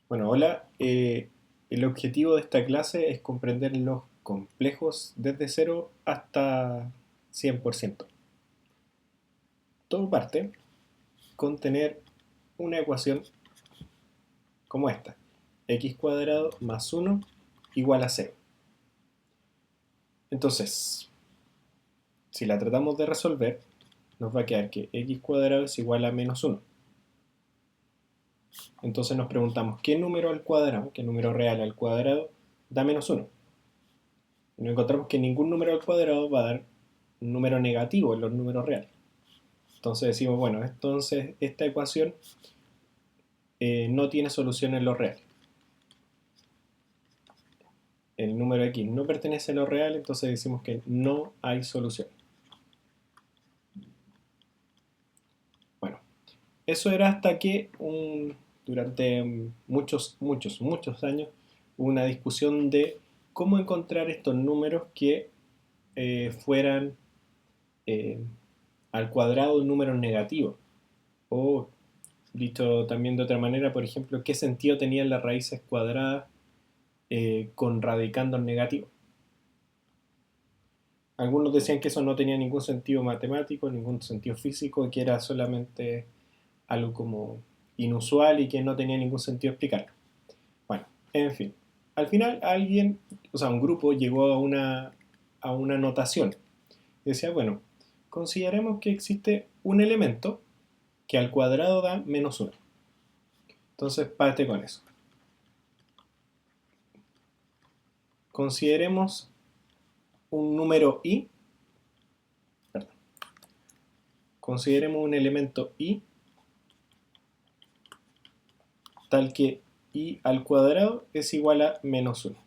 Bueno, hola. El objetivo de esta clase es comprender los complejos desde cero hasta 100%. Todo parte con tener una ecuación como esta: x cuadrado más 1 igual a 0. Entonces, si la tratamos de resolver, nos va a quedar que x cuadrado es igual a menos 1. Entonces nos preguntamos, ¿qué número al cuadrado, qué número real al cuadrado da menos 1? Y nos encontramos que ningún número al cuadrado va a dar un número negativo en los números reales. Entonces decimos, bueno, entonces esta ecuación no tiene solución en lo real. El número x no pertenece a lo real, entonces decimos que no hay solución. Bueno, eso era hasta que durante muchos años hubo una discusión de cómo encontrar estos números que fueran eh, al cuadrado un número negativo. O dicho también de otra manera, por ejemplo, qué sentido tenían las raíces cuadradas con radicandos negativos. Algunos decían que eso no tenía ningún sentido matemático, ningún sentido físico, que era solamente algo como inusual y que no tenía ningún sentido explicarlo. Bueno, en fin. Al final alguien, o sea, un grupo llegó a una notación. Y decía, bueno, consideremos que existe un elemento que al cuadrado da menos 1. Entonces parte con eso. Consideremos un número i, perdón, consideremos un elemento i tal que i al cuadrado es igual a menos 1.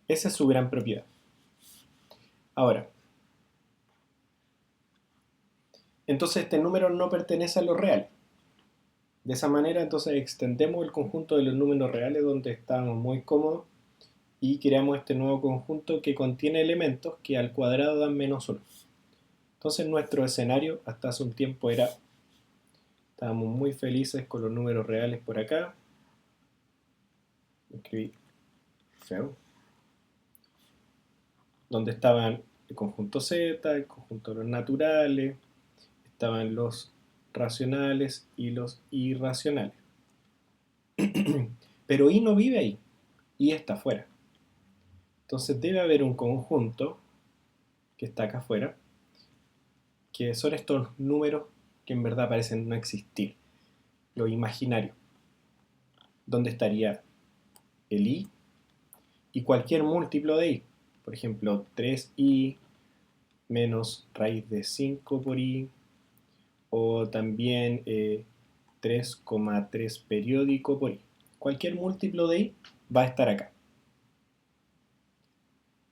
Esa es su gran propiedad. Ahora, entonces este número no pertenece a lo real. De esa manera entonces extendemos el conjunto de los números reales donde estábamos muy cómodos y creamos este nuevo conjunto que contiene elementos que al cuadrado dan menos 1. Entonces nuestro escenario hasta hace un tiempo era, estábamos muy felices con los números reales por acá. Escribí feo. Donde estaban el conjunto Z, el conjunto de los naturales, estaban los racionales y los irracionales. Pero I no vive ahí, I está afuera. Entonces debe haber un conjunto que está acá afuera, que son estos números que en verdad parecen no existir, lo imaginario, donde estaría el I y cualquier múltiplo de I. Por ejemplo, 3i menos raíz de 5 por i, o también 3,3 periódico por i. Cualquier múltiplo de i va a estar acá.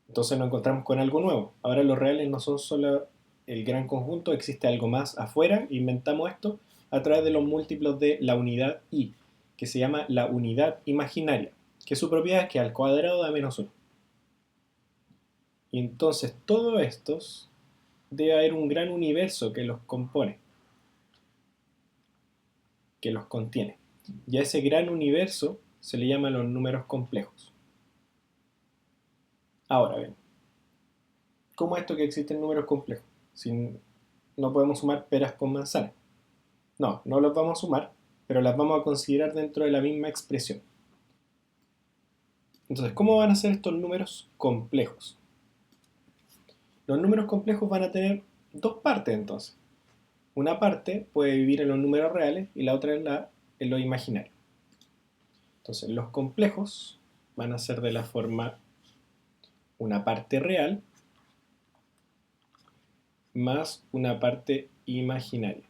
Entonces nos encontramos con algo nuevo. Ahora los reales no son solo el gran conjunto, existe algo más afuera. Inventamos esto a través de los múltiplos de la unidad i, que se llama la unidad imaginaria, que su propiedad es que al cuadrado da menos 1. Y entonces todos estos debe haber un gran universo que los compone, que los contiene. Y a ese gran universo se le llaman los números complejos. Ahora bien, ¿cómo es esto que existen números complejos? Si no podemos sumar peras con manzanas. No, no los vamos a sumar, pero las vamos a considerar dentro de la misma expresión. Entonces, ¿cómo van a ser estos números complejos? Los números complejos van a tener dos partes entonces. Una parte puede vivir en los números reales y la otra en lo imaginario. Entonces, los complejos van a ser de la forma una parte real más una parte imaginaria.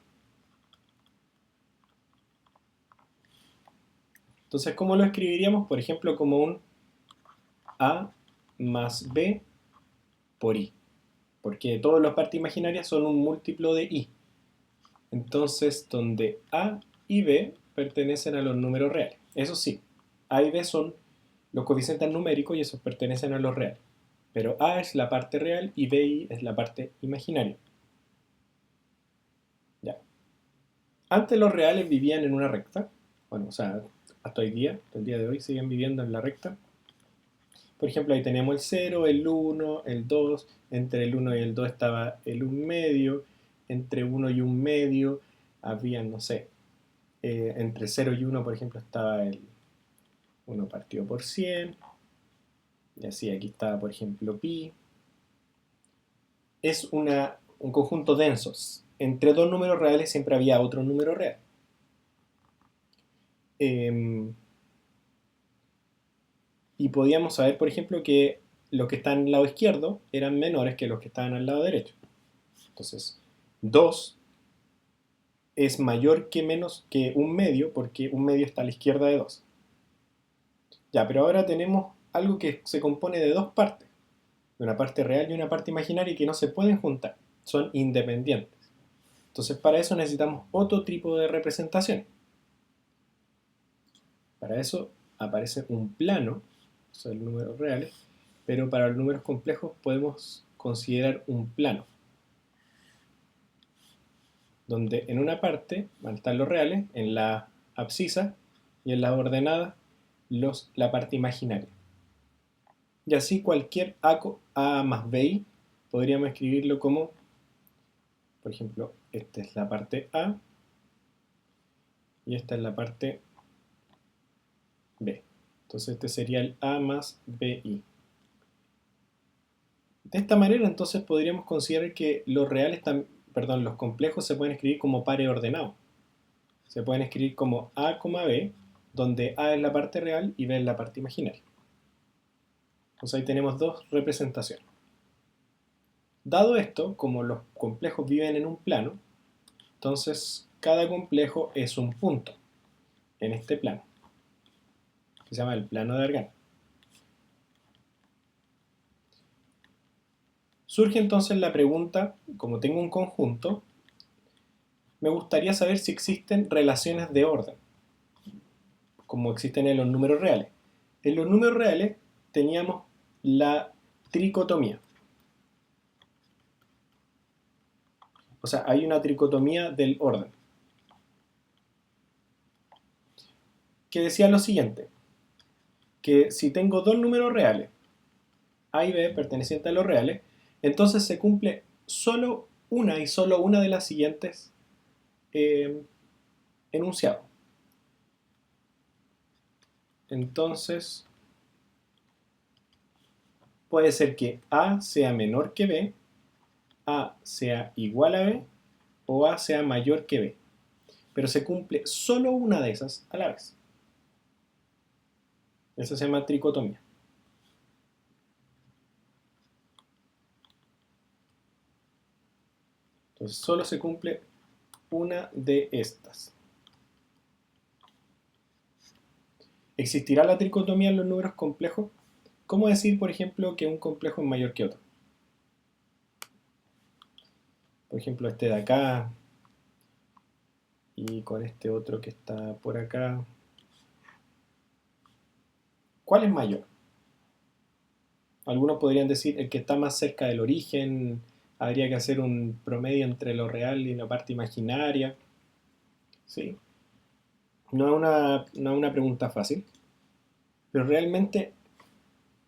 Entonces, ¿cómo lo escribiríamos? Por ejemplo, como un a más b por i, porque todas las partes imaginarias son un múltiplo de i. Entonces, donde a y b pertenecen a los números reales. Eso sí, a y b son los coeficientes numéricos y esos pertenecen a los reales. Pero a es la parte real y b es la parte imaginaria. Ya. Antes los reales vivían en una recta, bueno, o sea, hasta hoy día, hasta el día de hoy, siguen viviendo en la recta. Por ejemplo, ahí tenemos el 0, el 1, el 2, entre el 1 y el 2 estaba el 1 medio, entre 1 y 1 medio había, no sé, entre 0 y 1, por ejemplo, estaba el 1 partido por 100, y así aquí estaba, por ejemplo, pi. Es un conjunto denso. Entre dos números reales siempre había otro número real. Eh, y podíamos saber, por ejemplo, que los que están al lado izquierdo eran menores que los que estaban al lado derecho. Entonces, 2 es mayor que menos que un medio, porque un medio está a la izquierda de 2. Ya, pero ahora tenemos algo que se compone de dos partes, de una parte real y una parte imaginaria, que no se pueden juntar, son independientes. Entonces, para eso necesitamos otro tipo de representación. Para eso aparece un plano, son números reales, pero para los números complejos podemos considerar un plano, donde en una parte van a estar los reales, en la abscisa, y en la ordenada la parte imaginaria. Y así cualquier A más BI podríamos escribirlo como, por ejemplo, esta es la parte A y esta es la parte B. Entonces este sería el A más BI. De esta manera entonces podríamos considerar que los complejos se pueden escribir como pares ordenados. Se pueden escribir como A, B, donde A es la parte real y B es la parte imaginaria. Entonces ahí tenemos dos representaciones. Dado esto, como los complejos viven en un plano, entonces cada complejo es un punto en este plano, que se llama el plano de Argand. Surge entonces la pregunta, como tengo un conjunto, me gustaría saber si existen relaciones de orden, como existen en los números reales. En los números reales teníamos la tricotomía. O sea, hay una tricotomía del orden, que decía lo siguiente, que si tengo dos números reales, A y B pertenecientes a los reales, entonces se cumple solo una y solo una de las siguientes enunciados. Entonces, puede ser que A sea menor que B, A sea igual a B o A sea mayor que B. Pero se cumple solo una de esas a la vez. Eso se llama tricotomía. Entonces solo se cumple una de estas. ¿Existirá la tricotomía en los números complejos? ¿Cómo decir, por ejemplo, que un complejo es mayor que otro? Por ejemplo, este de acá y con este otro que está por acá. ¿Cuál es mayor? Algunos podrían decir el que está más cerca del origen, habría que hacer un promedio entre lo real y la parte imaginaria. ¿Sí? No es una pregunta fácil, pero realmente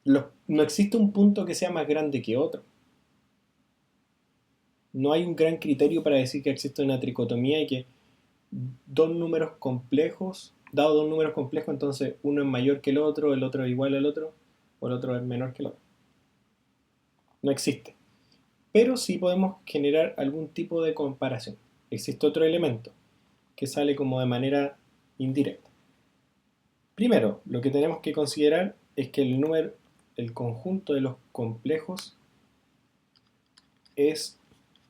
no existe un punto que sea más grande que otro. No hay un gran criterio para decir que existe una tricotomía y que dos números complejos, dado dos números complejos, entonces uno es mayor que el otro es igual al otro, o el otro es menor que el otro. No existe. Pero sí podemos generar algún tipo de comparación. Existe otro elemento que sale como de manera indirecta. Primero, lo que tenemos que considerar es que el conjunto de los complejos es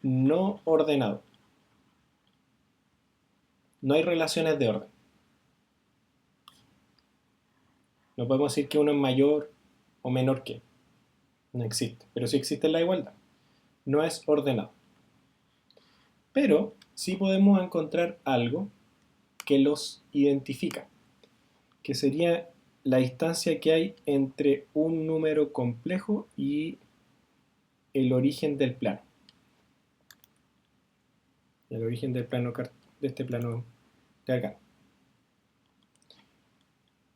no ordenado. No hay relaciones de orden. No podemos decir que uno es mayor o menor que. No existe. Pero sí existe la igualdad. No es ordenado. Pero sí podemos encontrar algo que los identifica, que sería la distancia que hay entre un número complejo y el origen del plano. El origen del plano de este plano de acá.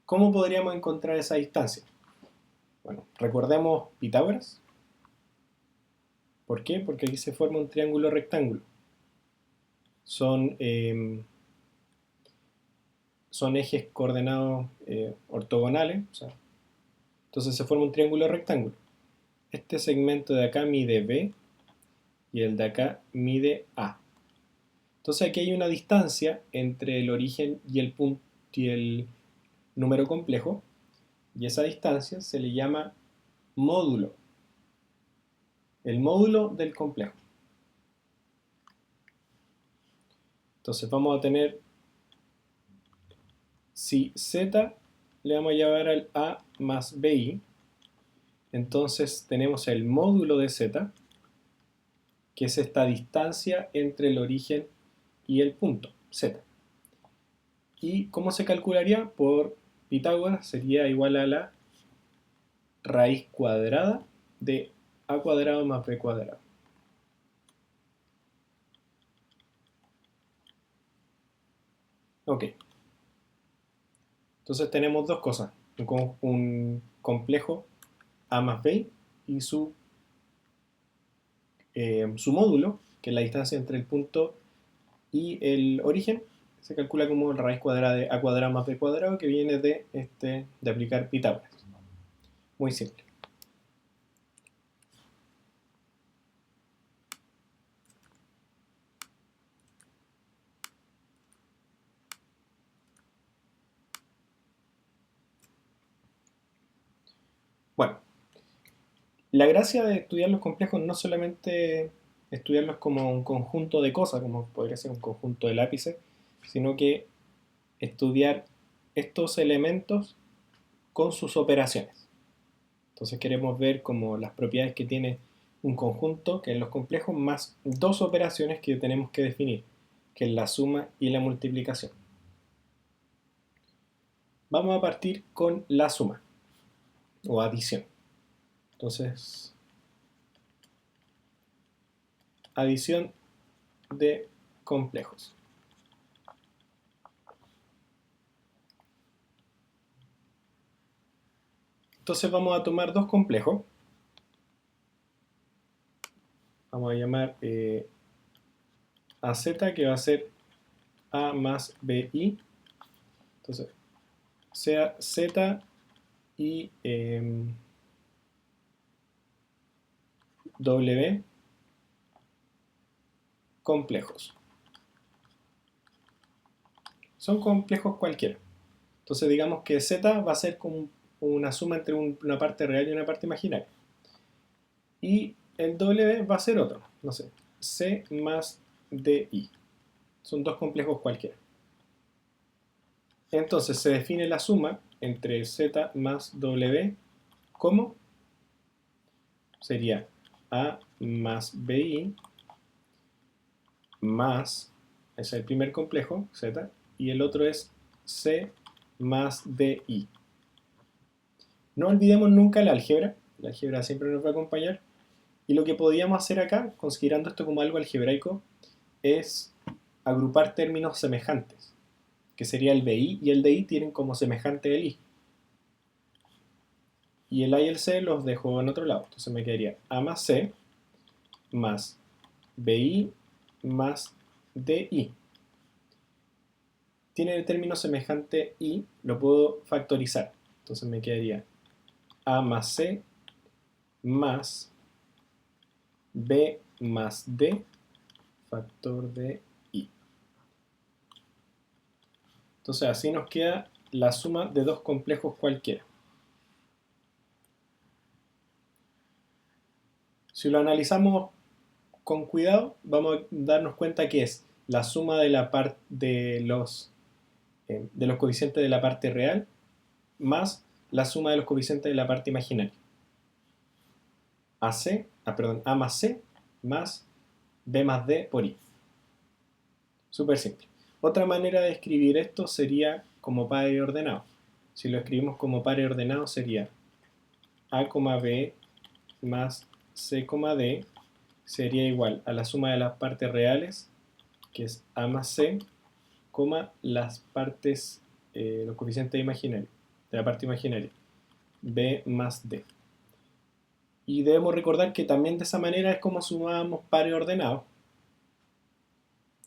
¿Cómo podríamos encontrar esa distancia? Bueno, recordemos Pitágoras. ¿Por qué? Porque aquí se forma un triángulo rectángulo. Son, son ejes coordenados ortogonales, o sea, entonces se forma un triángulo rectángulo. Este segmento de acá mide B y el de acá mide A. Entonces aquí hay una distancia entre el origen y el punto y el número complejo, y esa distancia se le llama módulo, el módulo del complejo. Entonces vamos a tener, si z le vamos a llevar al a más bi, entonces tenemos el módulo de z, que es esta distancia entre el origen y el punto, z. ¿Y cómo se calcularía? Por Pitágoras sería igual a la raíz cuadrada de a cuadrado más b cuadrado. Ok, entonces tenemos dos cosas, un complejo a más b y su módulo, que es la distancia entre el punto y el origen, se calcula como raíz cuadrada de a cuadrado más b cuadrado, que viene de aplicar Pitágoras. Muy simple. Bueno, la gracia de estudiar los complejos no solamente estudiarlos como un conjunto de cosas, como podría ser un conjunto de lápices, sino que estudiar estos elementos con sus operaciones. Entonces queremos ver como las propiedades que tiene un conjunto, que es los complejos, más dos operaciones que tenemos que definir, que es la suma y la multiplicación. Vamos a partir con la suma o adición. Entonces, adición de complejos. Entonces vamos a tomar dos complejos. Vamos a llamar a z, que va a ser a más bi. Entonces, sea z y w complejos. Son complejos cualquiera. Entonces digamos que z va a ser como una suma entre una parte real y una parte imaginaria. Y el w va a ser otro, no sé, c más di. Son dos complejos cualquiera. Entonces se define la suma entre z más w como sería a más bi más, ese es el primer complejo, z, y el otro es c más di. No olvidemos nunca la álgebra siempre nos va a acompañar, y lo que podíamos hacer acá, considerando esto como algo algebraico, es agrupar términos semejantes, que sería el bi y el di tienen como semejante el i. Y el a y el c los dejo en otro lado, entonces me quedaría a más c más bi más di. Tiene el término semejante i, lo puedo factorizar, entonces me quedaría a más c más b más d factor de i. Entonces así nos queda la suma de dos complejos cualquiera. Si lo analizamos con cuidado, vamos a darnos cuenta que es la suma de la parte de los coeficientes de la parte real más la suma de los coeficientes de la parte imaginaria. A más c más b más d por i. Súper simple. Otra manera de escribir esto sería como padre ordenado. Si lo escribimos como padre ordenado sería a, b más c, d sería igual a la suma de las partes reales, que es a más c, las partes, los coeficientes imaginarios. de la parte imaginaria, B más D. Y debemos recordar que también de esa manera es como sumábamos pares ordenados.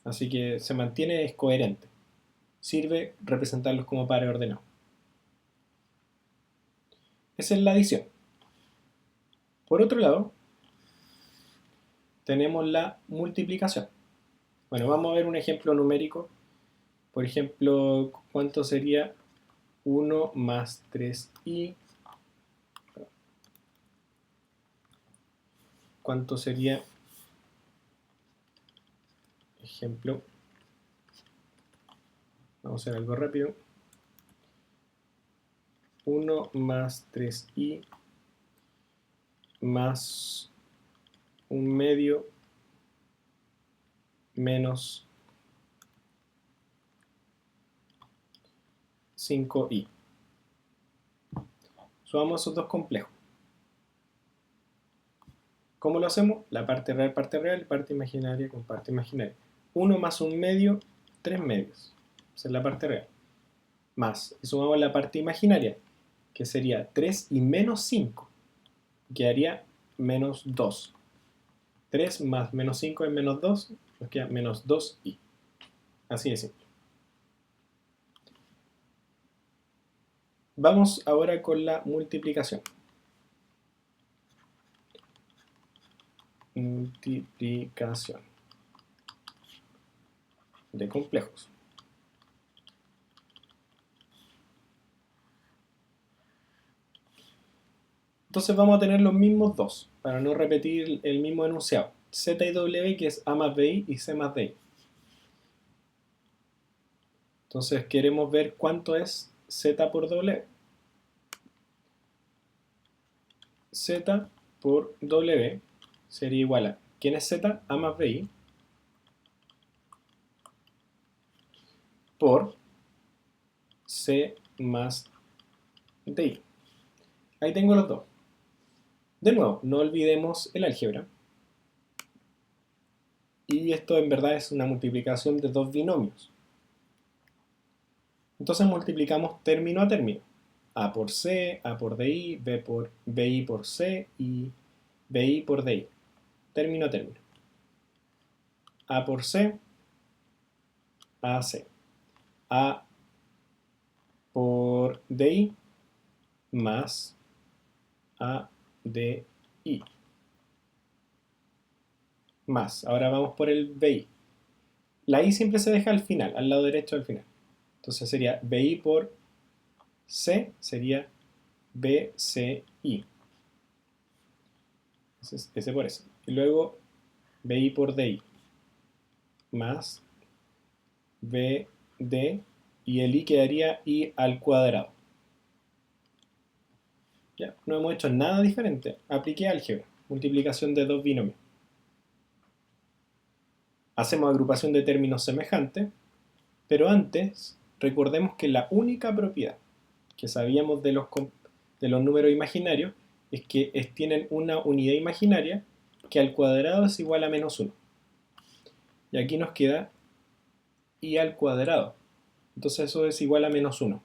Así que se mantiene, es coherente. Sirve representarlos como pares ordenados. Esa es la adición. Por otro lado, tenemos la multiplicación. Bueno, vamos a ver un ejemplo numérico. Por ejemplo, ¿cuánto sería 1 más 3i? ¿Cuánto sería, ejemplo, vamos a hacer algo rápido, 1 más 3i más 1/2 menos 5i? Sumamos esos dos complejos. ¿Cómo lo hacemos? La parte real, parte imaginaria con parte imaginaria. 1 más 1/2, 3/2. Esa es la parte real. Más, y sumamos la parte imaginaria, que sería 3 y menos 5. Quedaría menos 2. 3 más menos 5 es menos 2, nos queda menos 2i. Así de simple. Vamos ahora con la multiplicación. Multiplicación de complejos. Entonces vamos a tener los mismos dos, para no repetir el mismo enunciado. Z y W, que es A más BI, y C más DI. Entonces queremos ver cuánto es Z por W. Z por W sería igual a, ¿quién es Z? A más BI, por C más DI. Ahí tengo los dos. De nuevo, no olvidemos el álgebra. Y esto en verdad es una multiplicación de dos binomios. Entonces multiplicamos término a término. A por C, A por DI, B por BI por C y BI por DI. Término a término. A por C, AC. A por DI más ADI. Más. Ahora vamos por el BI. La I siempre se deja al final, al lado derecho al final. Entonces sería BI por C, sería BCI. Ese por ese. Y luego BI por DI más BD, y el I quedaría I al cuadrado. Ya, no hemos hecho nada diferente. Apliqué álgebra, multiplicación de dos binomios. Hacemos agrupación de términos semejantes, pero antes recordemos que la única propiedad que sabíamos de los números imaginarios es que tienen una unidad imaginaria que al cuadrado es igual a menos 1. Y aquí nos queda i al cuadrado. Entonces eso es igual a menos 1.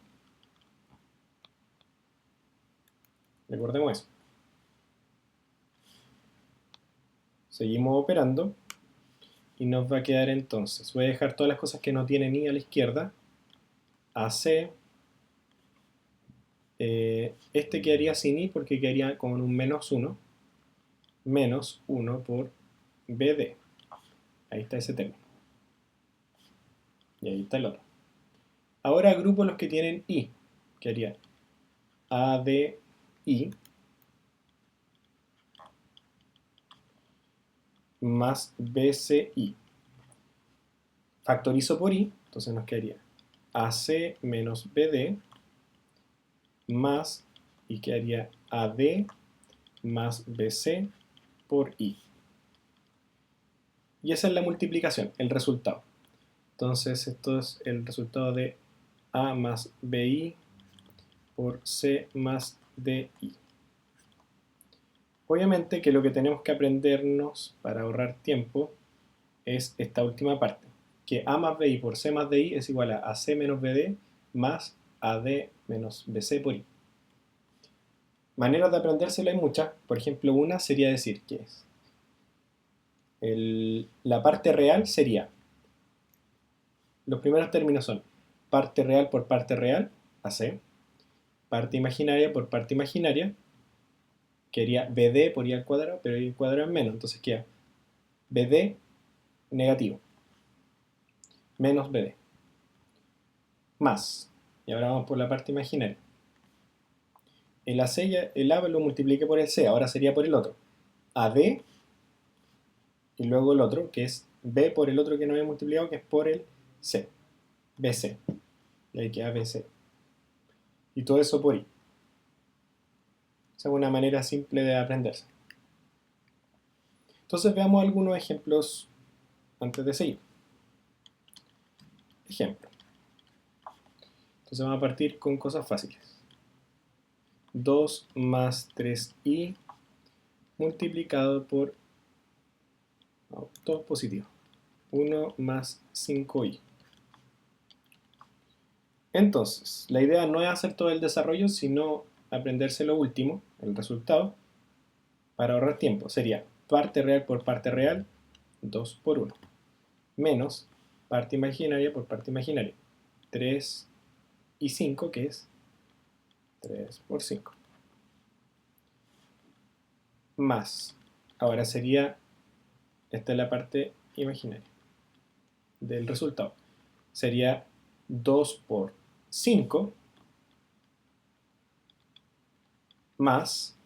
Recordemos eso. Seguimos operando y nos va a quedar entonces, voy a dejar todas las cosas que no tienen i a la izquierda, AC, este quedaría sin i porque quedaría con un menos 1, menos 1 por BD. Ahí está ese término. Y ahí está el otro. Ahora agrupo los que tienen i, que haría ADI más BCI. Factorizo por i, entonces nos quedaría AC menos BD más, y quedaría AD más BC por i. Y esa es la multiplicación, el resultado. Entonces esto es el resultado de A más BI por C más DI. Obviamente que lo que tenemos que aprendernos para ahorrar tiempo es esta última parte, que A más BI por C más DI es igual a AC menos BD más AD menos BC por I. Maneras de aprendérselo hay muchas. Por ejemplo, una sería decir que es la parte real sería, los primeros términos son parte real por parte real, AC, parte imaginaria por parte imaginaria, que sería BD por I al cuadrado, pero I al cuadrado es menos, entonces queda BD negativo, menos BD, más, y ahora vamos por la parte imaginaria. El AC, el A lo multipliqué por el C, ahora sería por el otro. AD, y luego el otro, que es B por el otro que no había multiplicado, que es por el C, BC. Y ahí queda BC. Y todo eso por I. Esa es una manera simple de aprenderse. Entonces veamos algunos ejemplos antes de seguir. Ejemplo. Entonces vamos a partir con cosas fáciles. 2 más 3i multiplicado por, no, todo positivo, 1 más 5i. Entonces, la idea no es hacer todo el desarrollo, sino aprenderse lo último, el resultado, para ahorrar tiempo. Sería parte real por parte real, 2 por 1, menos parte imaginaria por parte imaginaria, 3 y 5, que es 3 por 5. Más, ahora sería, esta es la parte imaginaria del resultado, sería 2 por 5 más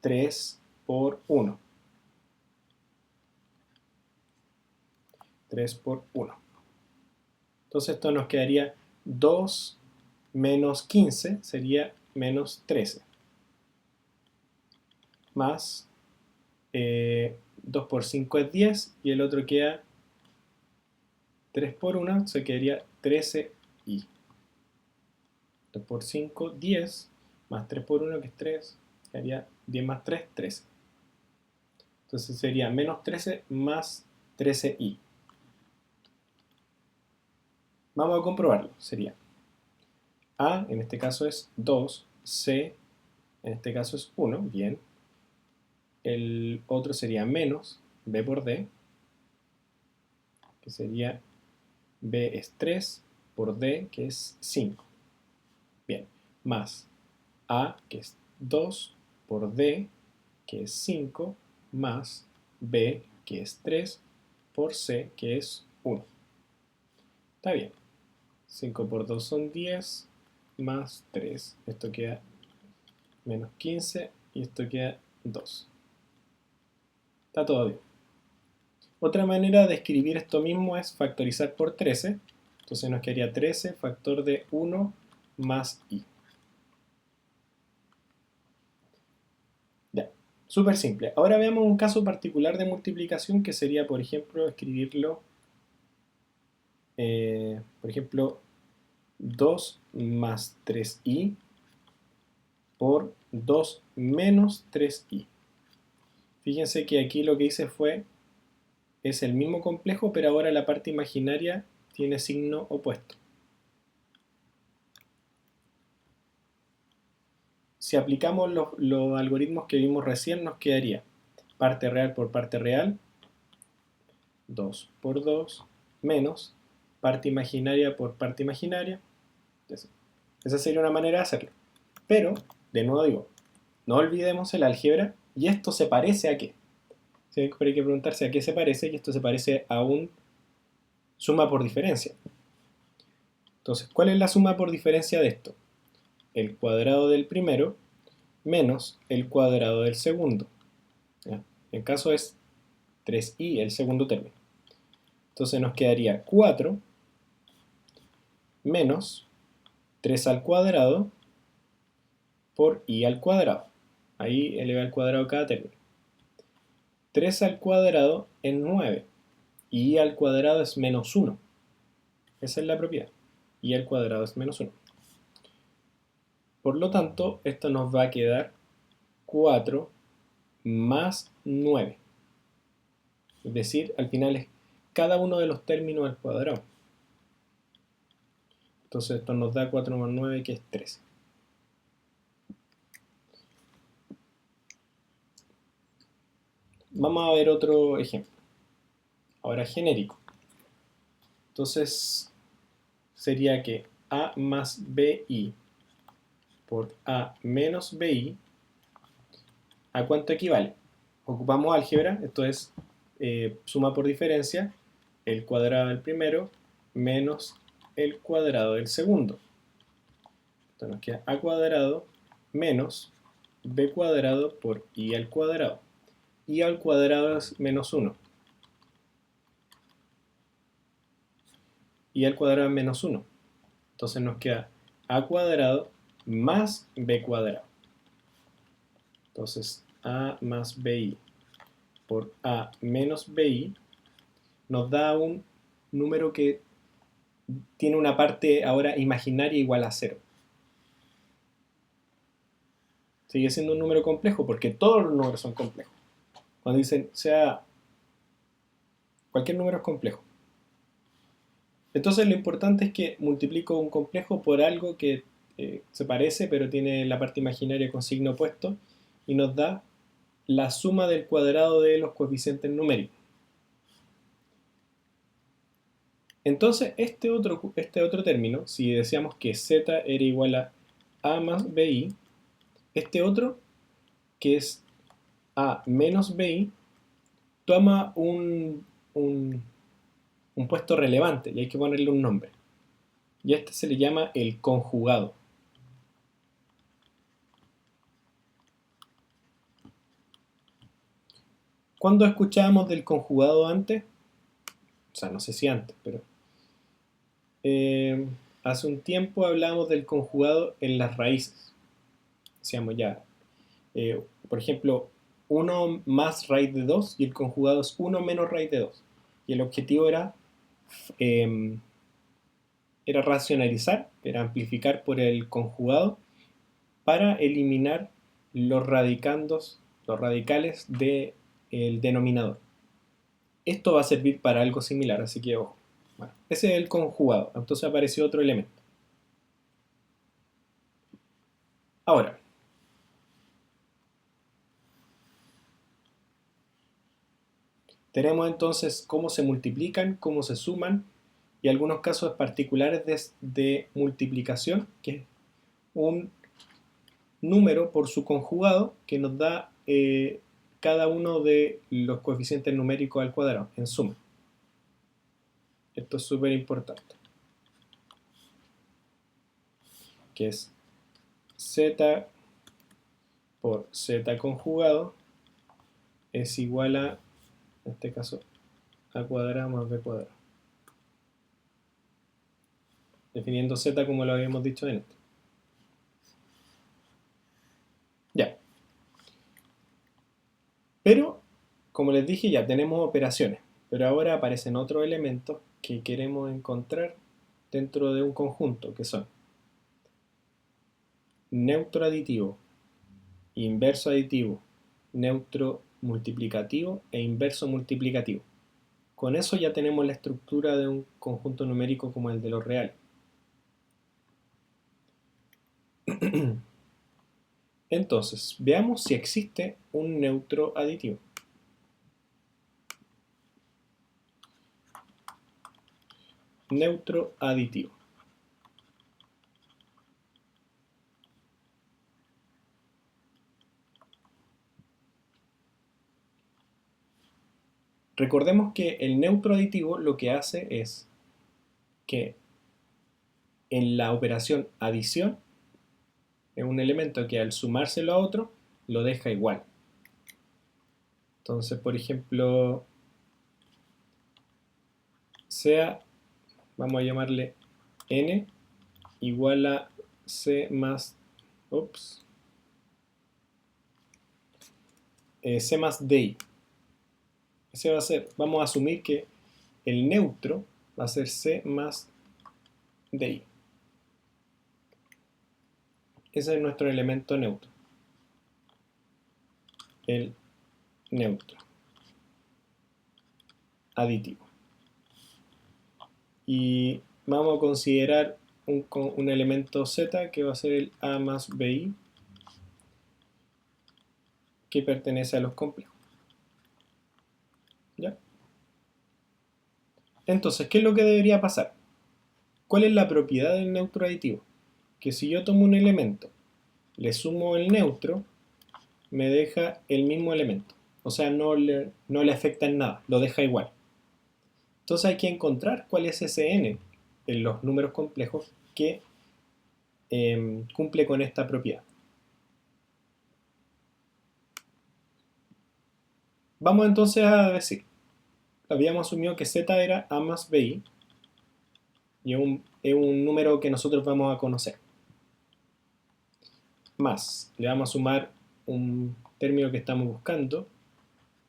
3 por 1. 3 por 1. Entonces esto nos quedaría 2 menos 15 sería menos 13. Más 2 por 5 es 10 y el otro queda 3 por 1, se quedaría 13i. 2 por 5, 10, más 3 por 1 que es 3, quedaría 10 más 3, 13. Entonces sería menos 13 más 13i. Vamos a comprobarlo. Sería A, en este caso es 2, C, en este caso es 1, bien. El otro sería menos B por D, que sería B es 3 por D, que es 5. Bien, más A, que es 2 por D, que es 5, más B, que es 3 por C, que es 1. Está bien. 5 por 2 son 10, más 3. Esto queda menos 15 y esto queda 2. Está todo bien. Otra manera de escribir esto mismo es factorizar por 13. Entonces nos quedaría 13 factor de 1 más i. Ya, súper simple. Ahora veamos un caso particular de multiplicación que sería, por ejemplo, escribirlo, por ejemplo, 2 más 3i por 2 menos 3i. Fíjense que aquí lo que hice es el mismo complejo, pero ahora la parte imaginaria tiene signo opuesto. Si aplicamos los algoritmos que vimos recién, nos quedaría parte real por parte real, 2 por 2, menos parte imaginaria por parte imaginaria. Esa sería una manera de hacerlo. Pero, de nuevo digo, no olvidemos el álgebra, y esto se parece a qué. Siempre hay que preguntarse a qué se parece, y esto se parece a un suma por diferencia. Entonces, ¿cuál es la suma por diferencia de esto? El cuadrado del primero menos el cuadrado del segundo. ¿Ya? El caso es 3i, el segundo término. Entonces nos quedaría 4 menos 3 al cuadrado por i al cuadrado. Ahí eleva al cuadrado cada término. 3 al cuadrado es 9. Y i al cuadrado es menos 1. Esa es la propiedad. I al cuadrado es menos 1. Por lo tanto, esto nos va a quedar 4 más 9. Es decir, al final es cada uno de los términos al cuadrado. Entonces esto nos da 4 más 9, que es 13. Vamos a ver otro ejemplo. Ahora genérico. Entonces sería que A más BI por A menos BI, ¿a cuánto equivale? Ocupamos álgebra, esto es suma por diferencia, el cuadrado del primero menos el cuadrado del segundo. Entonces nos queda A cuadrado menos B cuadrado por I al cuadrado. I al cuadrado es menos 1. I al cuadrado es menos 1. Entonces nos queda A cuadrado más B cuadrado. Entonces A más BI por A menos BI nos da un número que tiene una parte ahora imaginaria igual a 0. Sigue siendo un número complejo porque todos los números son complejos. Cuando dicen sea cualquier número es complejo. Entonces lo importante es que multiplico un complejo por algo que se parece pero tiene la parte imaginaria con signo opuesto y nos da la suma del cuadrado de los coeficientes numéricos. Entonces este otro término, si decíamos que z era igual a más bi, este otro, que es a menos bi, toma un puesto relevante y hay que ponerle un nombre. Y a este se le llama el conjugado. ¿Cuándo escuchábamos del conjugado antes? O sea, no sé si antes, pero hace un tiempo hablábamos del conjugado en las raíces. Decíamos ya, por ejemplo, 1 más raíz de 2 y el conjugado es 1 menos raíz de 2. Y el objetivo eh, era racionalizar, era amplificar por el conjugado para eliminar los radicandos, los radicales del denominador. Esto va a servir para algo similar, así que ojo. Bueno, ese es el conjugado, entonces apareció otro elemento. Ahora, tenemos entonces cómo se multiplican, cómo se suman y algunos casos particulares de multiplicación, que es un número por su conjugado que nos da cada uno de los coeficientes numéricos al cuadrado en suma. Esto es súper importante, que es z por z conjugado es igual a, en este caso, a cuadrado más b cuadrado. Definiendo z como lo habíamos dicho en esto. Ya. Pero, como les dije, ya tenemos operaciones. Pero ahora aparecen otros elementos que queremos encontrar dentro de un conjunto, que son neutro aditivo, inverso aditivo, neutro multiplicativo e inverso multiplicativo. Con eso ya tenemos la estructura de un conjunto numérico como el de los reales. Entonces, veamos si existe un neutro aditivo. Neutro aditivo. Recordemos que el neutro aditivo lo que hace es que en la operación adición es un elemento que al sumárselo a otro lo deja igual. Entonces, por ejemplo, sea, vamos a llamarle n igual a c más, c más di. Ese va a ser, vamos a asumir que el neutro va a ser c más di. Ese es nuestro elemento neutro. El neutro aditivo. Y vamos a considerar un elemento z que va a ser el a más bi, que pertenece a los complejos. Entonces, ¿qué es lo que debería pasar? ¿Cuál es la propiedad del neutro aditivo? Que si yo tomo un elemento, le sumo el neutro, me deja el mismo elemento. O sea, no le afecta en nada, lo deja igual. Entonces hay que encontrar cuál es ese n en los números complejos que cumple con esta propiedad. Vamos entonces a decir, habíamos asumido que z era a más bi y es un número que nosotros vamos a conocer. Más, le vamos a sumar un término que estamos buscando,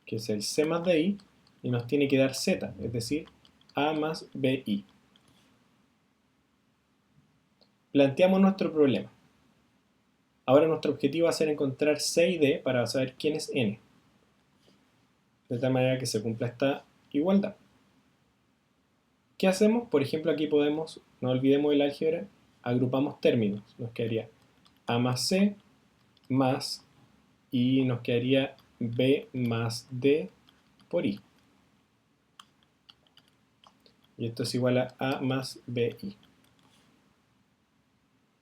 que es el c más di, y nos tiene que dar z, es decir, a más bi. Planteamos nuestro problema. Ahora nuestro objetivo va a ser encontrar c y d para saber quién es n, de tal manera que se cumpla esta igualdad. ¿Qué hacemos? Por ejemplo, aquí podemos, no olvidemos el álgebra, agrupamos términos. Nos quedaría a más c más, y nos quedaría b más d por i. Y esto es igual a más bi.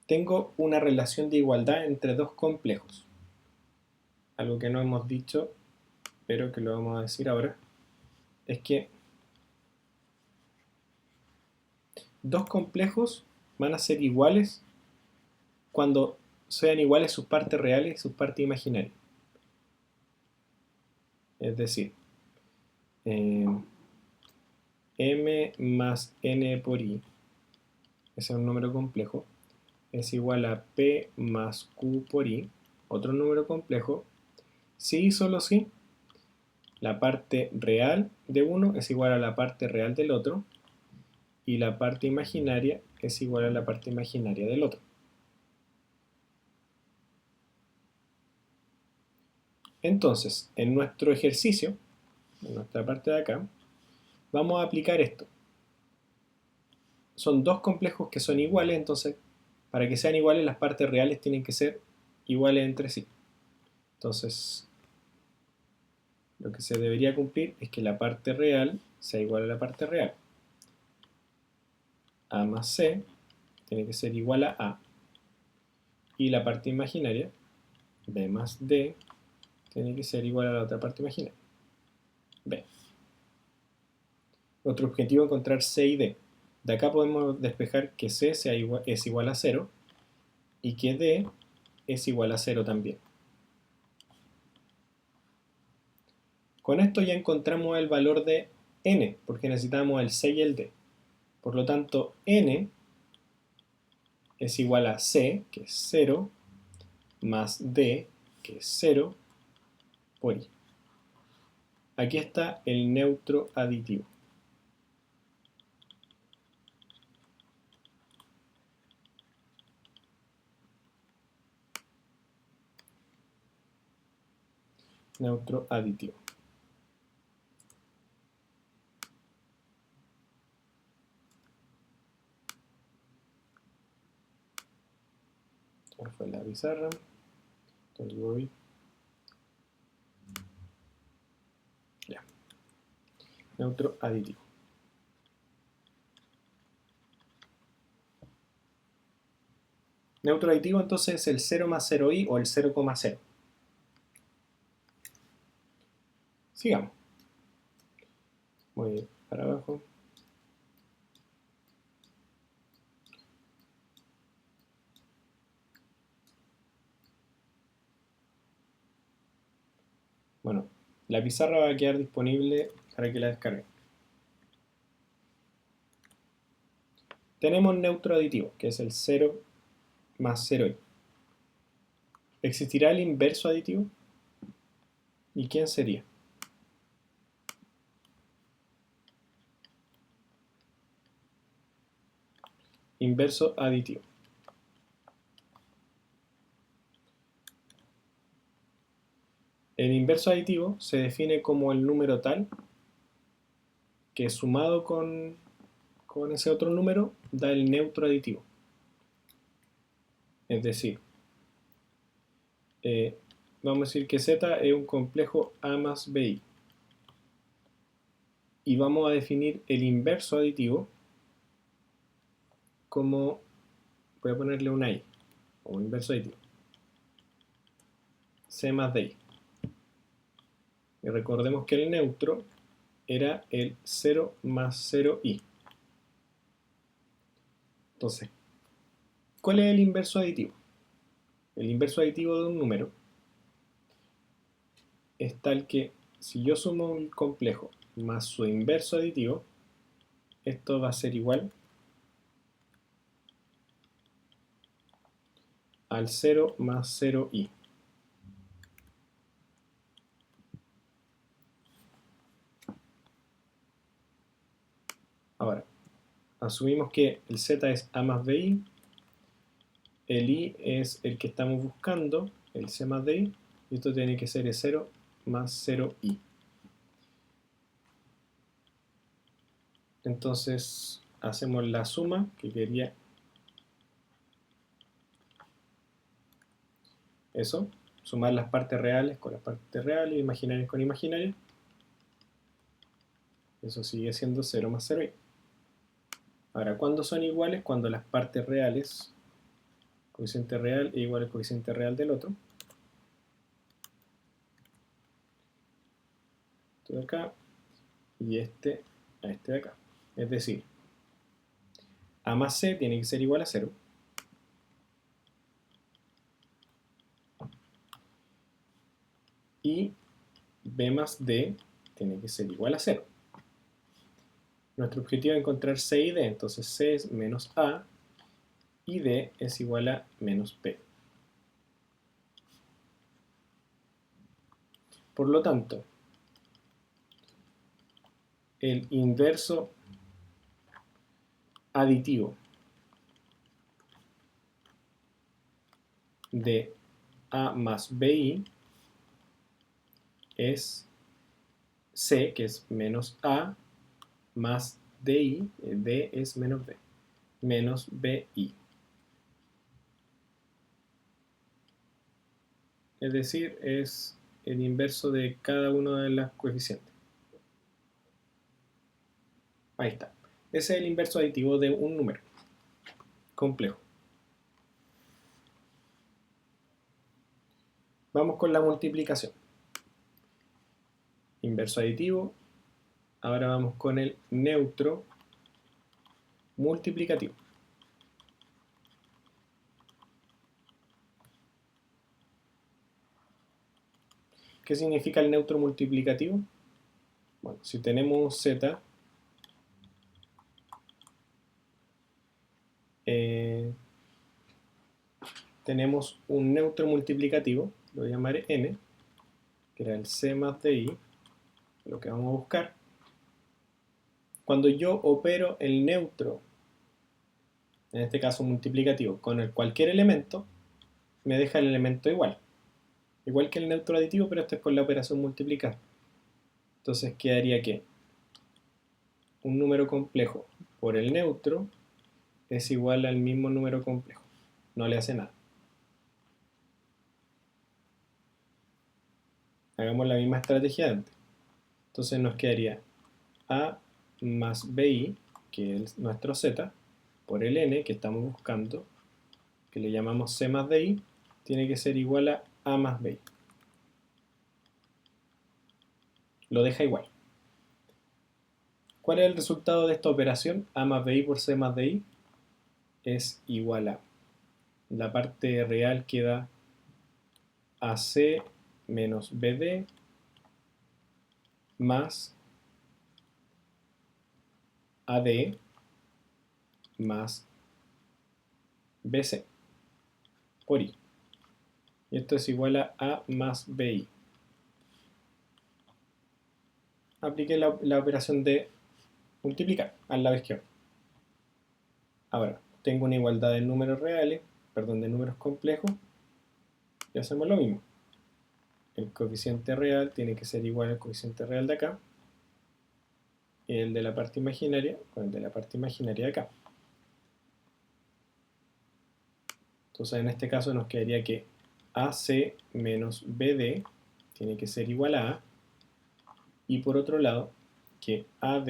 Tengo una relación de igualdad entre dos complejos. Algo que no hemos dicho, pero que lo vamos a decir ahora, es que dos complejos van a ser iguales cuando sean iguales sus partes reales y sus partes imaginarias. Es decir, m más n por i, ese es un número complejo, es igual a p más q por i, otro número complejo, si y solo si la parte real de uno es igual a la parte real del otro y la parte imaginaria es igual a la parte imaginaria del otro. Entonces, en nuestro ejercicio, en nuestra parte de acá, vamos a aplicar esto. Son dos complejos que son iguales, entonces, para que sean iguales, las partes reales tienen que ser iguales entre sí. Entonces, lo que se debería cumplir es que la parte real sea igual a la parte real. A más c tiene que ser igual a y la parte imaginaria, b más d, tiene que ser igual a la otra parte imaginaria, b. Otro objetivo es encontrar c y d. De acá podemos despejar que c es igual a 0 y que d es igual a 0 también. Con esto ya encontramos el valor de n, porque necesitamos el c y el d. Por lo tanto, n es igual a c, que es 0, más d, que es 0, por i. Aquí está el neutro aditivo. Neutro aditivo. Esta fue la pizarra. Entonces voy. Ya. Neutro aditivo. Neutro aditivo entonces es el 0 más 0i o el 0,0. Sigamos. Voy para abajo. Bueno, la pizarra va a quedar disponible para que la descarguen. Tenemos neutro aditivo, que es el 0 más 0i. ¿Existirá el inverso aditivo? ¿Y quién sería? Inverso aditivo. El inverso aditivo se define como el número tal que sumado con ese otro número da el neutro aditivo. Es decir, vamos a decir que Z es un complejo A más BI. y vamos a definir el inverso aditivo como, voy a ponerle una i, o inverso aditivo, c más di. Y recordemos que el neutro era el 0 más 0i. Entonces, ¿cuál es el inverso aditivo? El inverso aditivo de un número es tal que si yo sumo un complejo más su inverso aditivo, esto va a ser igual al 0 más 0i. Ahora, asumimos que el z es a más bi, el i es el que estamos buscando, el c más di, y esto tiene que ser el 0 más 0i. Entonces hacemos la suma que quería eso, sumar las partes reales con las partes reales, imaginarias con imaginarias. Eso sigue siendo 0 más 0i. Ahora, ¿cuándo son iguales? Cuando las partes reales, coeficiente real es igual al coeficiente real del otro. Esto de acá y este a este de acá. Es decir, a más c tiene que ser igual a 0. Y b más d tiene que ser igual a 0. Nuestro objetivo es encontrar c y d, entonces c es menos a y d es igual a menos b. Por lo tanto, el inverso aditivo de a más bi es c, que es menos a, más di, d es menos b, menos bi. Es decir, es el inverso de cada uno de las coeficientes. Ahí está. Ese es el inverso aditivo de un número complejo. Vamos con la multiplicación. Inverso aditivo. Ahora vamos con el neutro multiplicativo. ¿Qué significa el neutro multiplicativo? Bueno, si tenemos z, tenemos un neutro multiplicativo, lo llamaré n, que era el c más di, lo que vamos a buscar. Cuando yo opero el neutro, en este caso multiplicativo, con cualquier elemento, me deja el elemento igual. Igual que el neutro aditivo, pero esto es con la operación multiplicar. Entonces quedaría que un número complejo por el neutro es igual al mismo número complejo. No le hace nada. Hagamos la misma estrategia de antes. Entonces nos quedaría a más bi, que es nuestro z, por el n que estamos buscando, que le llamamos c más di, tiene que ser igual a más bi. Lo deja igual. ¿Cuál es el resultado de esta operación? A más bi por c más di es igual a, la parte real queda AC menos BD más AD más BC por I. Y esto es igual a A más BI. Apliqué la operación de multiplicar al lado izquierdo. Ahora, tengo una igualdad de números reales, perdón, de números complejos, y hacemos lo mismo. El coeficiente real tiene que ser igual al coeficiente real de acá, y el de la parte imaginaria con el de la parte imaginaria de acá. Entonces en este caso nos quedaría que AC menos BD tiene que ser igual a A, y por otro lado que AD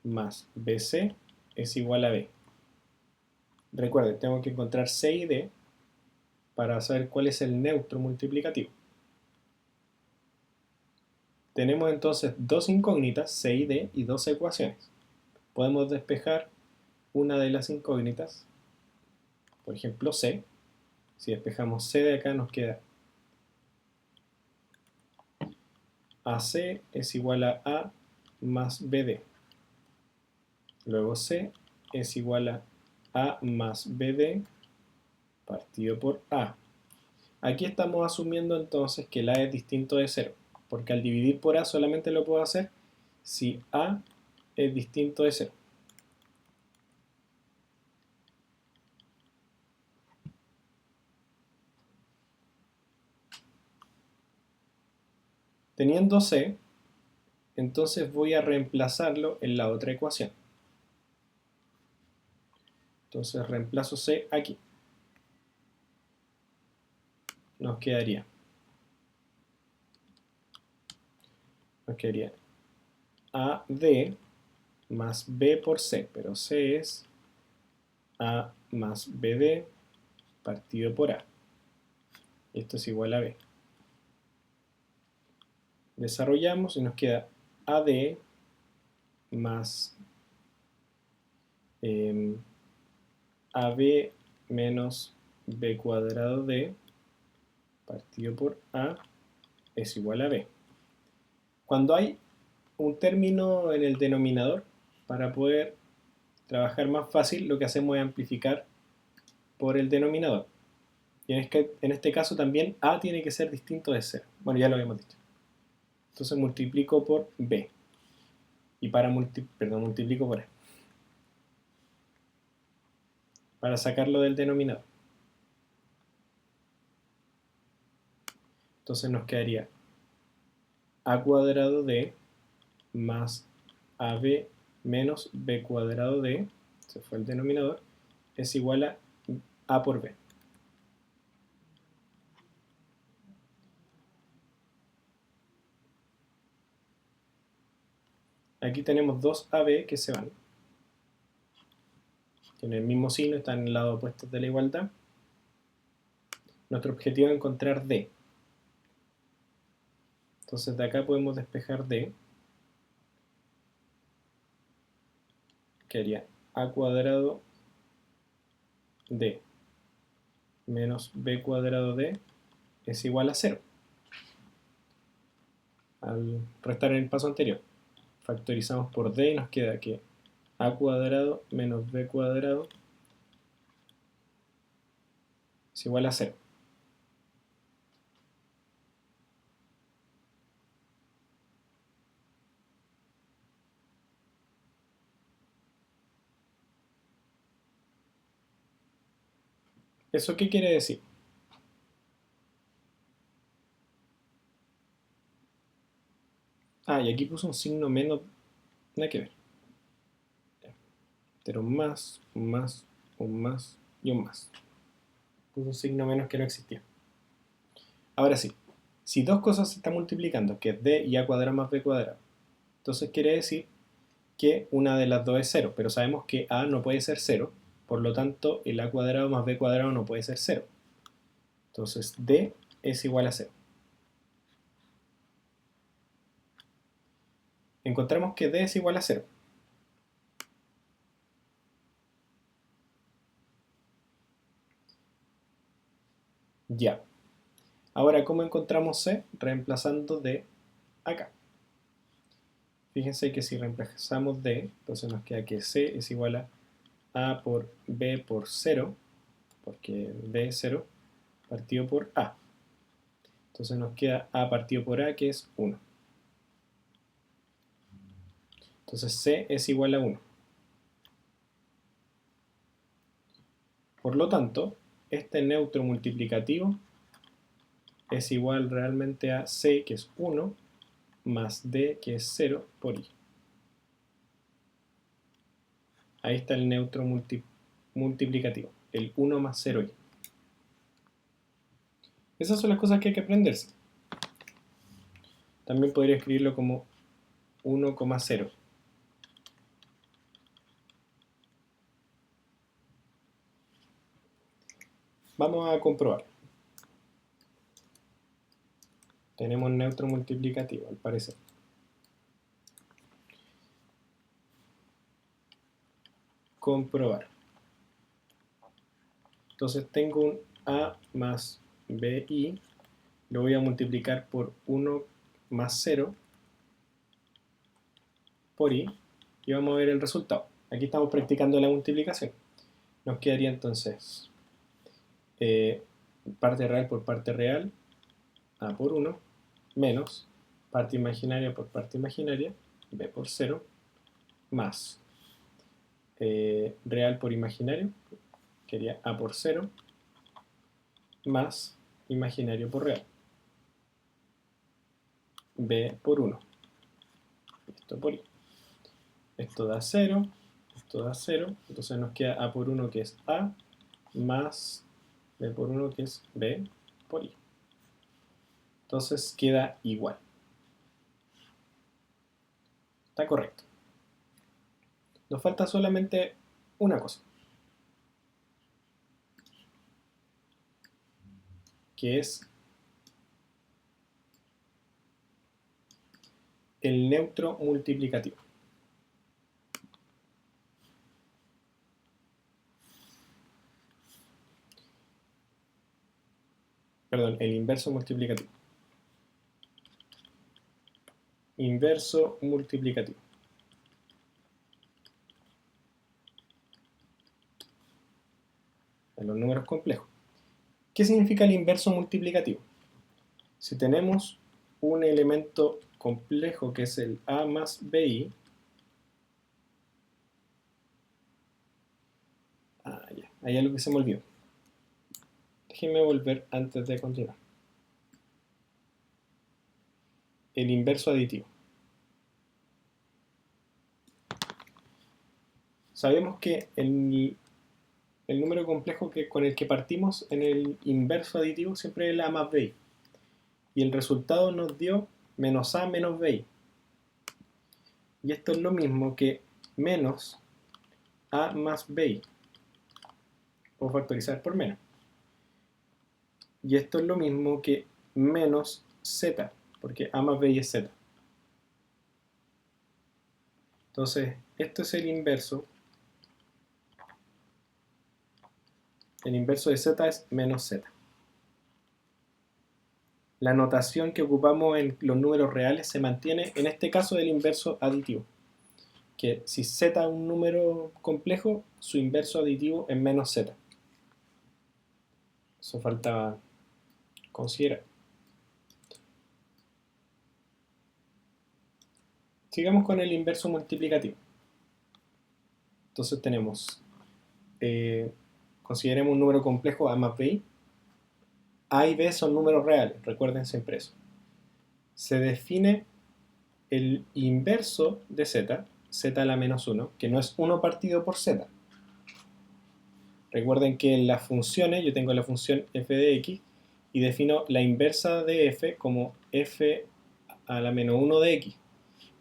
más BC es igual a B. Recuerden, tengo que encontrar C y D para saber cuál es el neutro multiplicativo. Tenemos entonces dos incógnitas, C y D, y dos ecuaciones. Podemos despejar una de las incógnitas, por ejemplo C. Si despejamos C de acá nos queda AC es igual a A más BD. Luego C es igual a A más BD partido por A. Aquí estamos asumiendo entonces que el A es distinto de 0, porque al dividir por A solamente lo puedo hacer si A es distinto de 0. Teniendo C, entonces voy a reemplazarlo en la otra ecuación. Entonces reemplazo C aquí. Nos quedaría AD más B por C, pero C es A más BD partido por A. Esto es igual a B. Desarrollamos y nos queda AD más AB menos B cuadrado D partido por A es igual a B. Cuando hay un término en el denominador, para poder trabajar más fácil, lo que hacemos es amplificar por el denominador. Y en este caso también A tiene que ser distinto de 0. Bueno, ya lo habíamos dicho. Entonces multiplico por B. Y multiplico por A. Para sacarlo del denominador. Entonces nos quedaría A cuadrado D más AB menos B cuadrado D, se fue el denominador, es igual a por B. Aquí tenemos dos AB que se van. Tienen el mismo signo, están en el lado opuesto de la igualdad. Nuestro objetivo es encontrar D. Entonces de acá podemos despejar D. Que haría A cuadrado D menos B cuadrado D es igual a 0. Al restar en el paso anterior, factorizamos por D y nos queda que A cuadrado menos B cuadrado es igual a 0. ¿Eso qué quiere decir? Y aquí puse un signo menos, nada que ver. Pero un más y un más. Puse un signo menos que no existía. Ahora sí, si dos cosas se están multiplicando, que es D y A cuadrado más B cuadrado, entonces quiere decir que una de las dos es 0, pero sabemos que A no puede ser 0, por lo tanto el A cuadrado más B cuadrado no puede ser 0. Entonces D es igual a 0. Encontramos que D es igual a 0. Ya. Ahora, ¿cómo encontramos C? Reemplazando D acá. Fíjense que si reemplazamos D, entonces nos queda que C es igual a por B por 0, porque D es 0, partido por A. Entonces nos queda A partido por A, que es 1. Entonces C es igual a 1. Por lo tanto, este neutro multiplicativo es igual realmente a C, que es 1, más D, que es 0, por I. Ahí está el neutro multiplicativo, el 1 más 0i. Esas son las cosas que hay que aprenderse. También podría escribirlo como 1,0. Vamos a comprobar. Tenemos neutro multiplicativo, al parecer. Comprobar. Entonces tengo un A más BI, lo voy a multiplicar por 1 más 0 por I, y vamos a ver el resultado. Aquí estamos practicando la multiplicación. Nos quedaría entonces parte real por parte real, A por 1, menos parte imaginaria por parte imaginaria, B por 0, más real por imaginario, que sería A por 0, más imaginario por real, B por 1, esto por I. Esto da 0, esto da 0, entonces nos queda A por 1 que es A, más B por 1 que es B por I. Entonces queda igual. Está correcto. Nos falta solamente una cosa, que es el neutro multiplicativo. Perdón, el inverso multiplicativo. Inverso multiplicativo. En los números complejos. ¿Qué significa el inverso multiplicativo? Si tenemos un elemento complejo que es el A más BI, ya, hay algo que se me olvidó. Déjenme volver antes de continuar. El inverso aditivo. Sabemos que el número complejo con el que partimos en el inverso aditivo siempre es el A más BI. Y el resultado nos dio menos A menos BI. Y esto es lo mismo que menos A más BI. Puedo factorizar por menos. Y esto es lo mismo que menos Z, porque A más BI es Z. Entonces, esto es el inverso. El inverso de Z es menos Z. La notación que ocupamos en los números reales se mantiene en este caso del inverso aditivo. Que si Z es un número complejo, su inverso aditivo es menos Z. Eso faltaba considerar. Sigamos con el inverso multiplicativo. Entonces tenemos, consideremos un número complejo A más B. A y B son números reales, recuerden siempre eso. Se define el inverso de Z, Z a la menos 1, que no es 1 partido por Z. Recuerden que en las funciones yo tengo la función f de x y defino la inversa de f como f a la menos 1 de x,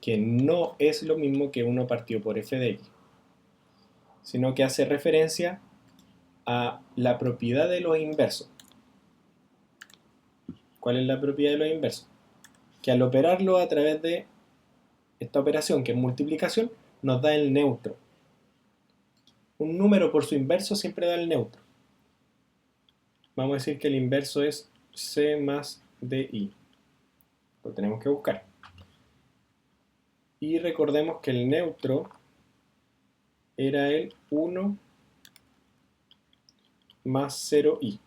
que no es lo mismo que 1 partido por f de x, sino que hace referencia a la propiedad de los inversos. ¿Cuál es la propiedad de los inversos? Que al operarlo a través de esta operación, que es multiplicación, nos da el neutro. Un número por su inverso siempre da el neutro. Vamos a decir que el inverso es c más di. Lo tenemos que buscar. Y recordemos que el neutro era el 1 más 0i.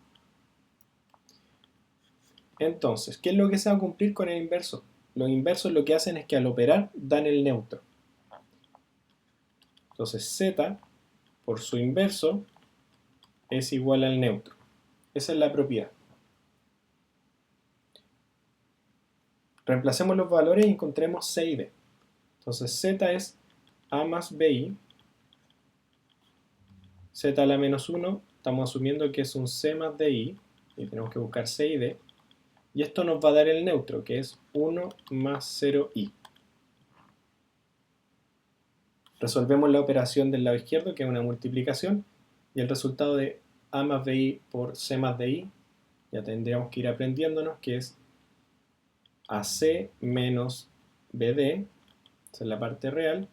Entonces, ¿qué es lo que se va a cumplir con el inverso? Los inversos lo que hacen es que al operar dan el neutro. Entonces z por su inverso es igual al neutro. Esa es la propiedad. Reemplacemos los valores y encontremos c y d. Entonces z es a más bi. Z a la menos 1, estamos asumiendo que es un c más di, y tenemos que buscar c y d. Y esto nos va a dar el neutro, que es 1 más 0i. Resolvemos la operación del lado izquierdo, que es una multiplicación, y el resultado de A más BI por C más DI, ya tendríamos que ir aprendiéndonos, que es AC menos BD, esa es la parte real,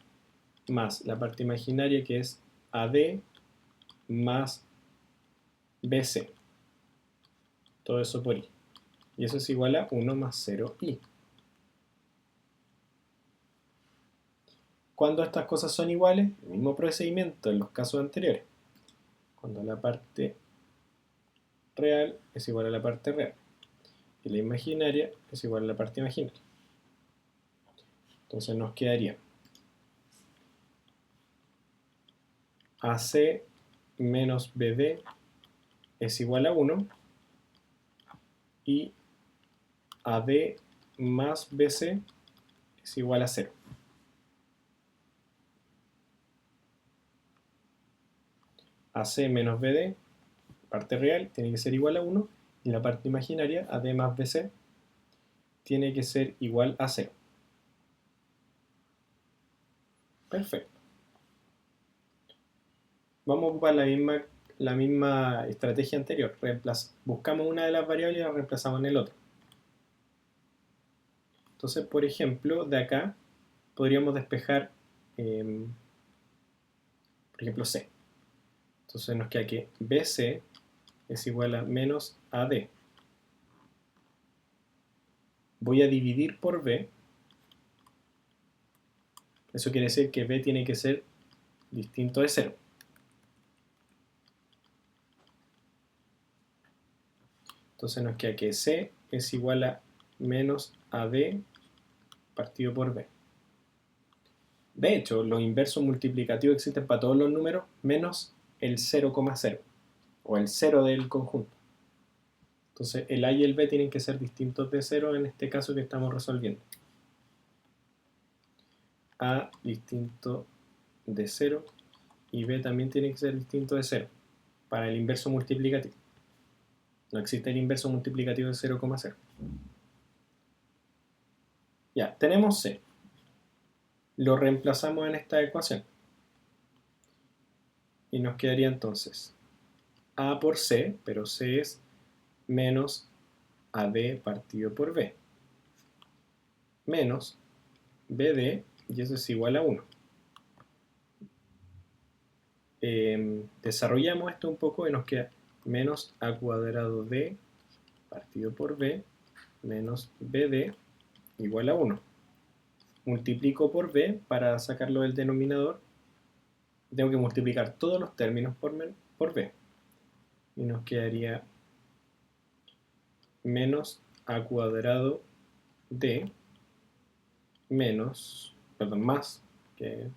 más la parte imaginaria, que es AD más BC. Todo eso por I. Y eso es igual a 1 más 0i. Cuando estas cosas son iguales, el mismo procedimiento en los casos anteriores. Cuando la parte real es igual a la parte real y la imaginaria es igual a la parte imaginaria. Entonces nos quedaría AC menos BD es igual a 1 y AD más BC es igual a 0. AC menos BD, parte real, tiene que ser igual a 1 y la parte imaginaria, AD más BC, tiene que ser igual a 0. Perfecto. Vamos a ocupar la misma estrategia anterior. Buscamos una de las variables y la reemplazamos en el otro. Entonces, por ejemplo, de acá podríamos despejar, por ejemplo, C. Entonces nos queda que BC es igual a menos AD. Voy a dividir por B. Eso quiere decir que B tiene que ser distinto de 0. Entonces nos queda que C es igual a menos AD partido por B. De hecho, los inversos multiplicativos existen para todos los números menos el 0,0 o el 0 del conjunto. Entonces el A y el B tienen que ser distintos de 0 en este caso que estamos resolviendo. A distinto de 0 y B también tiene que ser distinto de 0 para el inverso multiplicativo. No existe el inverso multiplicativo de 0,0. Ya, tenemos C. Lo reemplazamos en esta ecuación. Y nos quedaría entonces A por C, pero C es menos AD partido por B, menos BD, y eso es igual a 1. Desarrollamos esto un poco y nos queda menos A cuadrado D partido por B menos BD igual a 1. Multiplico por B para sacarlo del denominador. Tengo que multiplicar todos los términos por B. Y nos quedaría menos A cuadrado D menos, perdón, más, que,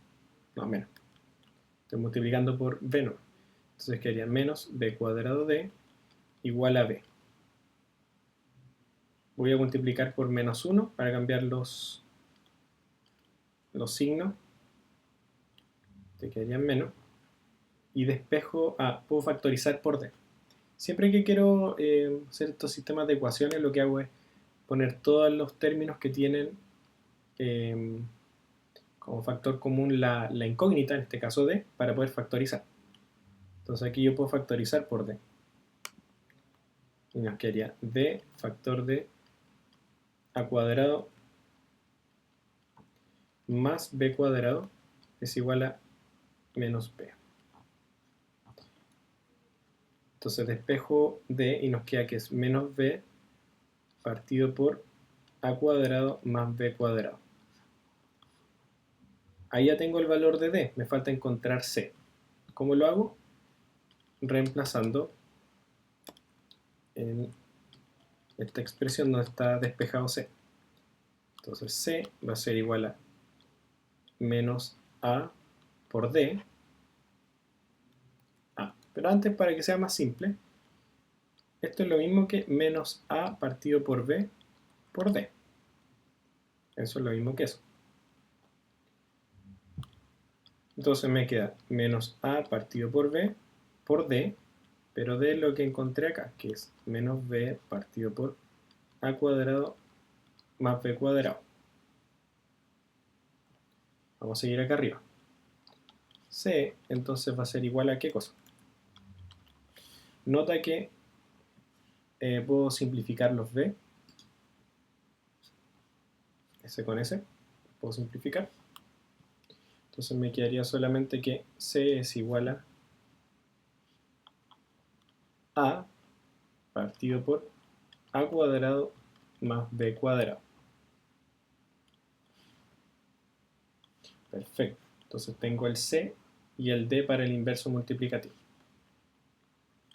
no, menos. Estoy multiplicando por B, no. Entonces quedaría menos B cuadrado D igual a B. Voy a multiplicar por menos 1 para cambiar los signos. Te quedarían menos. Y despejo, puedo factorizar por D. Siempre que quiero hacer estos sistemas de ecuaciones, lo que hago es poner todos los términos que tienen como factor común la incógnita, en este caso D, para poder factorizar. Entonces aquí yo puedo factorizar por D. Y nos quedaría D factor de A cuadrado más B cuadrado es igual a menos B. Entonces despejo D y nos queda que es menos B partido por A cuadrado más B cuadrado. Ahí ya tengo el valor de D, me falta encontrar C. ¿Cómo lo hago? Reemplazando en esta expresión donde está despejado C. Entonces C va a ser igual a menos A por D. Pero antes, para que sea más simple, esto es lo mismo que menos A partido por B por D. Eso es lo mismo que eso. Entonces me queda menos A partido por B por D, pero D es lo que encontré acá, que es menos B partido por A cuadrado más B cuadrado. Vamos a seguir acá arriba. C entonces va a ser igual a ¿qué cosa? Nota que puedo simplificar los B, S con S, puedo simplificar. Entonces me quedaría solamente que C es igual a partido por A cuadrado más B cuadrado. Perfecto. Entonces tengo el C y el D para el inverso multiplicativo.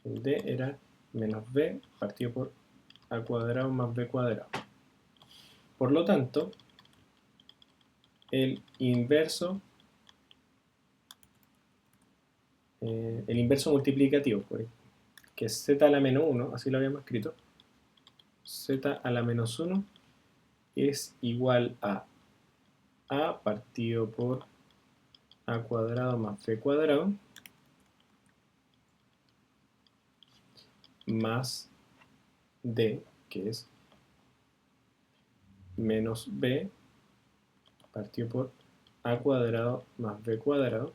El D era menos B partido por A cuadrado más B cuadrado. Por lo tanto, el inverso multiplicativo, que es Z a la menos 1, así lo habíamos escrito, Z a la menos 1 es igual a partido por A cuadrado más B cuadrado más D, que es menos B partido por A cuadrado más B cuadrado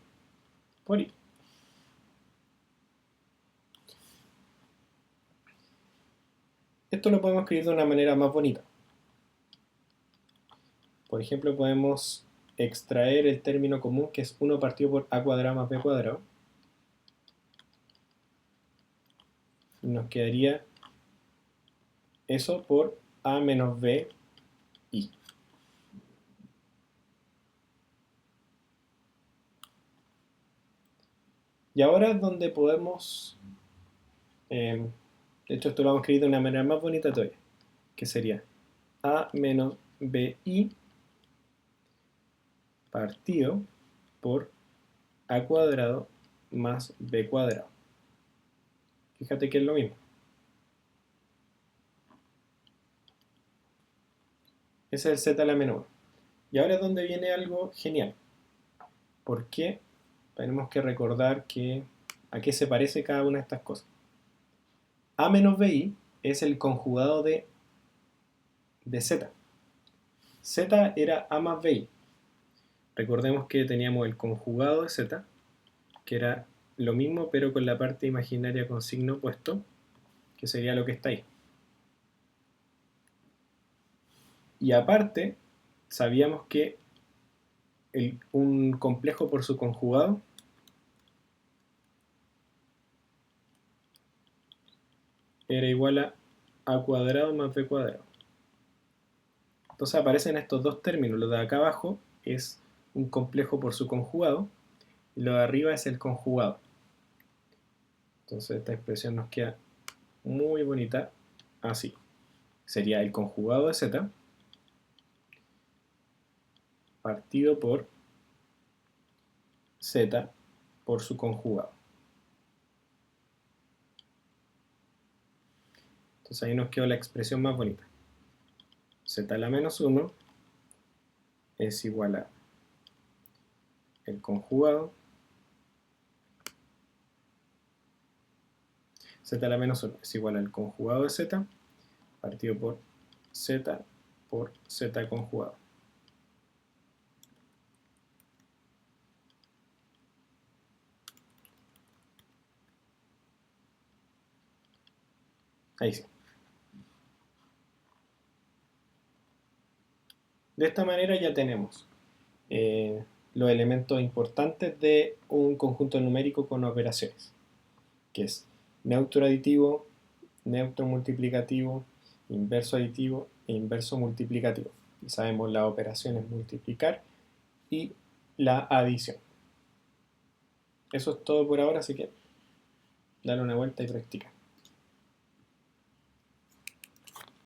por I. Esto lo podemos escribir de una manera más bonita. Por ejemplo, podemos extraer el término común que es 1 partido por A cuadrado más B cuadrado. Y nos quedaría eso por A menos B I. Y ahora es donde podemos, de hecho esto lo vamos a escribir de una manera más bonita todavía, que sería A menos BI partido por A cuadrado más B cuadrado. Fíjate que es lo mismo. Ese es el Z a la menos 1. Y ahora es donde viene algo genial. ¿Por qué? Tenemos que recordar a qué se parece cada una de estas cosas. A menos BI es el conjugado de Z. Z era A más BI. Recordemos que teníamos el conjugado de Z, que era lo mismo pero con la parte imaginaria con signo opuesto, que sería lo que está ahí. Y aparte, sabíamos que un complejo por su conjugado era igual a A cuadrado más B cuadrado. Entonces aparecen estos dos términos. Lo de acá abajo es un complejo por su conjugado y lo de arriba es el conjugado. Entonces esta expresión nos queda muy bonita así. Sería el conjugado de Z partido por Z por su conjugado. Entonces ahí nos quedó la expresión más bonita. Z a la menos 1 es igual a el conjugado. Z a la menos 1 es igual al conjugado de Z partido por Z conjugado. Ahí sí. De esta manera ya tenemos los elementos importantes de un conjunto numérico con operaciones, que es neutro aditivo, neutro multiplicativo, inverso aditivo e inverso multiplicativo. Y sabemos las operaciones multiplicar y la adición. Eso es todo por ahora, así que dale una vuelta y practica.